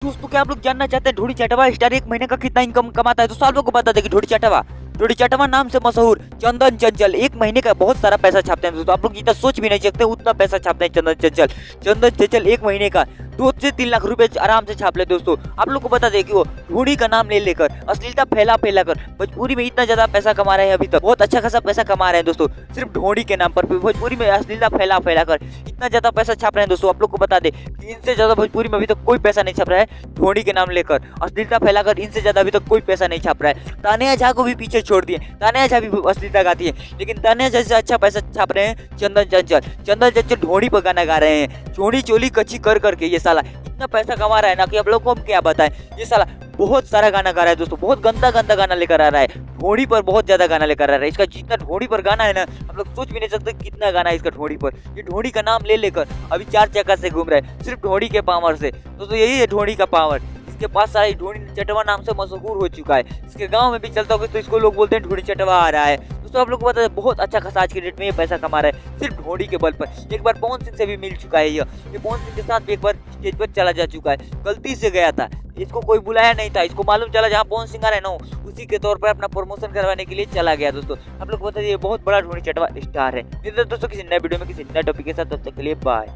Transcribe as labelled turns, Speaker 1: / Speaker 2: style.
Speaker 1: दोस्तों क्या आप लोग जानना चाहते हैं ढोड़ी चटवा स्टार एक महीने का कितना इनकम कमाता है? तो आप लोग को बता दें कि ढोड़ी चटवा नाम से मशहूर चंदन चंचल एक महीने का बहुत सारा पैसा छापते हैं दोस्तों। आप लोग जितना सोच भी नहीं सकते उतना पैसा छापते हैं चंदन चंचल एक महीने का 2 से 3 लाख रुपए आराम से छाप ले दोस्तों। आप लोग को बता दें कि वो ढोड़ी का नाम ले लेकर अश्लीलता फैला कर भोजपुरी में इतना ज्यादा पैसा कमा रहे हैं, अभी तक बहुत अच्छा खासा पैसा कमा रहे हैं दोस्तों। सिर्फ ढोड़ी के नाम पर भोजपुरी में अश्लीलता फैला कर इतना ज्यादा पैसा छाप रहे हैं दोस्तों। आप लोग को बता दें कि इनसे ज्यादा भोजपुरी में अभी तक कोई पैसा नहीं छाप रहा है। ढोड़ी के नाम लेकर अश्लीलता फैलाकर इनसे ज्यादा अभी तक कोई पैसा नहीं छाप रहा है। तानिया झा को भी पीछे छोड़ दिए, तानिया झा भी अश्लीलता गाती है, लेकिन तानिया झा से अच्छा पैसा छाप रहे हैं चंदन चंचल ढोड़ी पर गाना गा रहे हैं। चोड़ी चोली कच्ची कर करके ये साला इतना पैसा कमा रहा है ना कि आप लोग को हम क्या बताएं। ये साला बहुत सारा गाना गा रहा है दोस्तों, बहुत गंदा गंदा गाना लेकर आ रहा है, ढोड़ी पर बहुत ज्यादा गाना लेकर आ रहा है। इसका जितना ढोड़ी पर गाना है ना, हम लोग सोच भी नहीं सकते कितना गाना है इसका ढोड़ी पर। ये ढोड़ी का नाम ले लेकर अभी 4 चक्का से घूम रहा है, सिर्फ ढोड़ी के पावर से दोस्तों। यही है ढोड़ी का पावर। इसके पास सारा ढोड़ी चटवा नाम से मशहूर हो चुका है। इसके गांव में भी चलता होगा तो इसको लोग बोलते हैं ढोड़ी चटवा आ रहा है दोस्तों। आप लोग को पता है बहुत अच्छा खासा आज के डेट में ये पैसा कमा रहा है सिर्फ ढोड़ी के बल पर। एक बार पवन सिंह से भी मिल चुका है। ये पवन सिंह के साथ भी एक बार स्टेज पर चला जा चुका है, गलती से गया था, इसको कोई बुलाया नहीं था। इसको मालूम चला जहाँ पवन सिंह आ रहे ना उसी के तौर पर अपना प्रमोशन करवाने के लिए चला गया दोस्तों। आप लोग को पता है ये बहुत बड़ा ढोड़ी चटवा स्टार है। दोस्तों किसी नए वीडियो में किसी नए टॉपिक के साथ, तब तक के लिए बाय।